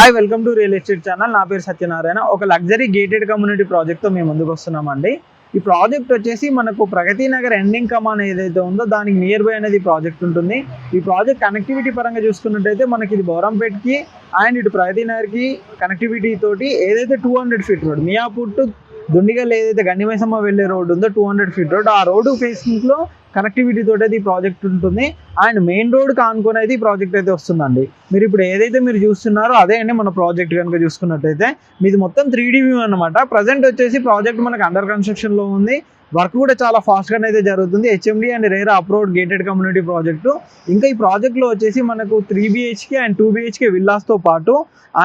Hi welcome to real estate channel. నా పేరు సత్యనారాయణ. ఒక లగ్జరీ గేటెడ్ కమ్యూనిటీ ప్రాజెక్ట్తో మేము ముందుకు వస్తున్నామండి. ఈ ప్రాజెక్ట్ వచ్చేసి మనకు ప్రగతి నగర్ ఎండింగ్ కమాన్ ఏదైతే ఉందో దానికి నియర్ బై అనేది ప్రాజెక్ట్ ఉంటుంది. ఈ ప్రాజెక్ట్ కనెక్టివిటీ పరంగా చూసుకున్నట్టయితే మనకి ఇది బౌరంపేట్కి అండ్ ఇటు ప్రగతి నగర్కి కనెక్టివిటీ తోటి ఏదైతే 200 feet road Miyapur to Dundigal ఏదైతే గండిమైసమ్మ వెళ్ళే రోడ్ ఉందో 200 ఫీట్ రోడ్, ఆ రోడ్డు ఫేసింగ్లో కనెక్టివిటీ తోటి అయితే ఈ ప్రాజెక్ట్ ఉంటుంది. అండ్ మెయిన్ రోడ్ కానుకొని అయితే ఈ ప్రాజెక్ట్ అయితే వస్తుందండి. మీరు ఇప్పుడు ఏదైతే మీరు చూస్తున్నారో అదే అండి మన ప్రాజెక్ట్. కనుక చూసుకున్నట్టయితే మీది మొత్తం 3D వ్యూ అనమాట. ప్రజెంట్ వచ్చేసి ప్రాజెక్ట్ మనకు అండర్ కన్స్ట్రక్షన్లో ఉంది. వర్క్ కూడా చాలా ఫాస్ట్గానే అయితే జరుగుతుంది. HMD and RERA approved gated community project. ఇంకా ఈ ప్రాజెక్ట్లో వచ్చేసి మనకు 3 BHK అండ్ 2 BHK విల్లాస్తో పాటు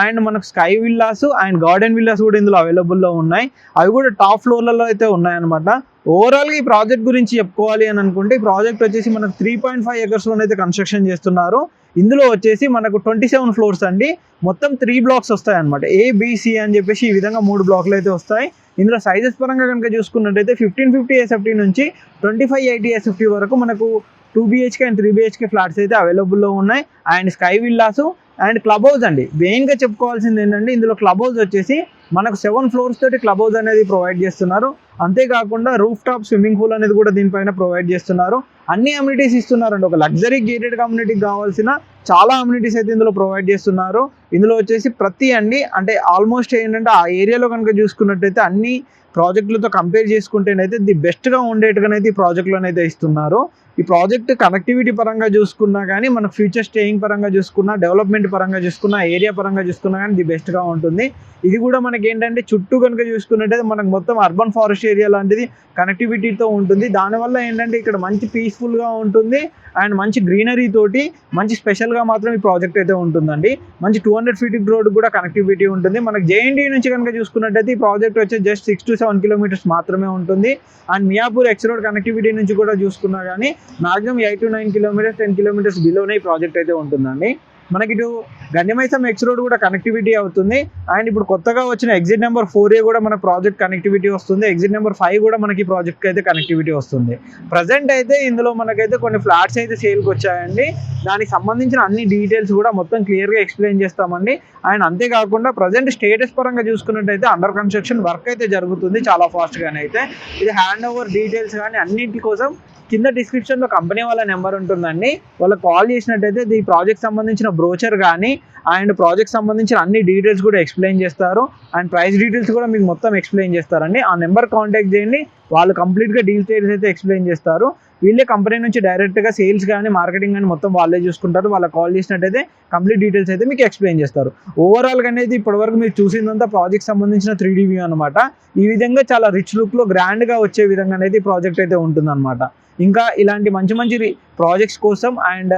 అండ్ మనకు sky villas and garden villas కూడా ఇందులో అవైలబుల్లో ఉన్నాయి. అవి కూడా టాప్ ఫ్లోర్లలో అయితే ఉన్నాయన్నమాట. ఓవరాల్గా ఈ ప్రాజెక్ట్ గురించి చెప్పుకోవాలి అని అనుకుంటే ఈ ప్రాజెక్ట్ వచ్చేసి మనకు 3.5 ఎకర్స్లోనైతే కన్స్ట్రక్షన్ చేస్తున్నారు. ఇందులో వచ్చేసి మనకు 27 ఫ్లోర్స్ అండి. మొత్తం 3 బ్లాక్స్ వస్తాయి అనమాట. ABC అని చెప్పేసి ఈ విధంగా 3 బ్లాక్లు అయితే వస్తాయి. ఇందులో సైజెస్ పరంగా కనుక చూసుకున్నట్టయితే 1550 SFT నుంచి 2580 SFT వరకు మనకు 2 BHK అండ్ 3 BHK ఫ్లాట్స్ అయితే అవైలబుల్లో ఉన్నాయి. And sky villas and club house అండి. మెయిన్గా చెప్పుకోవాల్సింది ఏంటంటే ఇందులో క్లబ్ హౌస్ వచ్చేసి మనకు 7 ఫ్లోర్స్ తోటి క్లబ్ హౌస్ అనేది ప్రొవైడ్ చేస్తున్నారు. అంతేకాకుండా రూఫ్ టాప్ స్విమ్మింగ్ పూల్ అనేది కూడా దీనిపైన ప్రొవైడ్ చేస్తున్నారు. అన్ని అమ్యూనిటీస్ ఇస్తున్నారండి. ఒక లగ్జరీ గేటెడ్ కమ్యూనిటీకి కావాల్సిన చాలా అమ్యూనిటీస్ అయితే ఇందులో ప్రొవైడ్ చేస్తున్నారు. ఇందులో వచ్చేసి ప్రతి అంటే ఆల్మోస్ట్ ఏంటంటే ఆ ఏరియాలో కనుక చూసుకున్నట్టయితే అన్ని ప్రాజెక్టులతో కంపేర్ చేసుకుంటేనైతే ది బెస్ట్గా ఉండేట్టుగానైతే ఈ ప్రాజెక్టులోనైతే ఇస్తున్నారు. ఈ ప్రాజెక్ట్ కనెక్టివిటీ పరంగా చూసుకున్నా కానీ మనకు ఫ్యూచర్ స్టేయింగ్ పరంగా చూసుకున్నా, డెవలప్మెంట్ పరంగా చూసుకున్నా, ఏరియా పరంగా చూసుకున్నా కానీ ది బెస్ట్గా ఉంటుంది. ఇది కూడా మనకి ఏంటంటే చుట్టూ కనుక చూసుకున్నట్టయితే మనకు మొత్తం అర్బన్ ఫారెస్ట్ ఏరియా లాంటిది కనెక్టివిటీతో ఉంటుంది. దానివల్ల ఏంటంటే ఇక్కడ మంచి పీస్ఫుల్గా ఉంటుంది అండ్ మంచి గ్రీనరీ తోటి మంచి స్పెషల్గా మాత్రం ఈ ప్రాజెక్ట్ అయితే ఉంటుందండి. మంచి 200 ఫీట్ రోడ్ కూడా కనెక్టివిటీ ఉంటుంది. మనకి JNT నుంచి కనుక చూసుకున్నట్టయితే ఈ ప్రాజెక్ట్ వచ్చి జస్ట్ 6 to 7 కిలోమీటర్స్ మాత్రమే ఉంటుంది. And Miyapur X road connectivity నుంచి కూడా చూసుకున్నా కానీ మాక్సిమం 8 to 9 కిలోమీటర్స్ 10 కిలోమీటర్స్ బిలోనే ఈ ప్రాజెక్ట్ అయితే ఉంటుందండి. మనకి ఇటు గండిమైసమ్మ ఎక్స్ రోడ్ కూడా కనెక్టివిటీ అవుతుంది. అండ్ ఇప్పుడు కొత్తగా వచ్చిన ఎగ్జిట్ నెంబర్ 4A కూడా మన ప్రాజెక్ట్ కనెక్టివిటీ వస్తుంది. ఎగ్జిట్ నెంబర్ 5 కూడా మనకి ప్రాజెక్ట్కి అయితే కనెక్టివిటీ వస్తుంది. ప్రజెంట్ అయితే ఇందులో మనకైతే కొన్ని ఫ్లాట్స్ అయితే సేల్కి వచ్చాయండి. దానికి సంబంధించిన అన్ని డీటెయిల్స్ కూడా మొత్తం క్లియర్గా ఎక్స్ప్లెయిన్ చేస్తామండి. అండ్ అంతేకాకుండా ప్రజెంట్ స్టేటస్ పరంగా చూసుకున్నట్టయితే అండర్ కన్స్ట్రక్షన్ వర్క్ అయితే జరుగుతుంది చాలా ఫాస్ట్గానే అయితే. ఇది హ్యాండ్ ఓవర్ డీటెయిల్స్ కానీ అన్నింటి కోసం కింద డిస్క్రిప్షన్లో కంపెనీ వాళ్ళ నెంబర్ ఉంటుందండి. వాళ్ళకి కాల్ చేసినట్టయితే ఈ ప్రాజెక్ట్ సంబంధించిన బ్రోచర్ కానీ అండ్ ప్రాజెక్ట్ సంబంధించిన అన్ని డీటెయిల్స్ కూడా ఎక్స్ప్లెయిన్ చేస్తారు. అండ్ ప్రైస్ డీటెయిల్స్ కూడా మీకు మొత్తం ఎక్స్ప్లెయిన్ చేస్తారండి. ఆ నెంబర్ కాంటాక్ట్ చేయండి. వాళ్ళు కంప్లీట్గా డీటెయిల్స్ అయితే ఎక్స్ప్లెయిన్ చేస్తారు. వీళ్ళే కంపెనీ నుంచి డైరెక్ట్గా సేల్స్ కానీ మార్కెటింగ్ కానీ మొత్తం వాళ్ళే చూసుకుంటారు. వాళ్ళకి కాల్ చేసినట్టయితే కంప్లీట్ డీటెయిల్స్ అయితే మీకు ఎక్స్ప్లెయిన్ చేస్తారు. ఓవరాల్గా అనేది ఇప్పటివరకు మీరు చూసిందంతా ప్రాజెక్ట్ సంబంధించిన 3D వ్యూ అనమాట. ఈ విధంగా చాలా రిచ్ లుక్లో గ్రాండ్గా వచ్చే విధంగా అనేది ఈ ప్రాజెక్ట్ అయితే ఉంటుందన్నమాట. ఇంకా ఇలాంటి మంచి మంచి ప్రాజెక్ట్స్ కోసం అండ్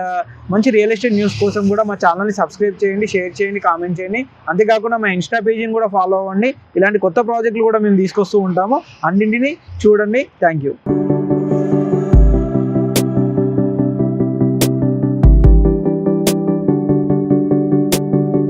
మంచి రియల్ ఎస్టేట్ న్యూస్ కోసం కూడా మా ఛానల్ని సబ్స్క్రైబ్ చేయండి, షేర్ చేయండి, కామెంట్ చేయండి. అంతేకాకుండా మా ఇన్స్టా పేజీని కూడా ఫాలో అవ్వండి. ఇలాంటి కొత్త ప్రాజెక్టులు కూడా మేము తీసుకొస్తూ ఉంటాము. అన్నింటినీ చూడండి. Thank you.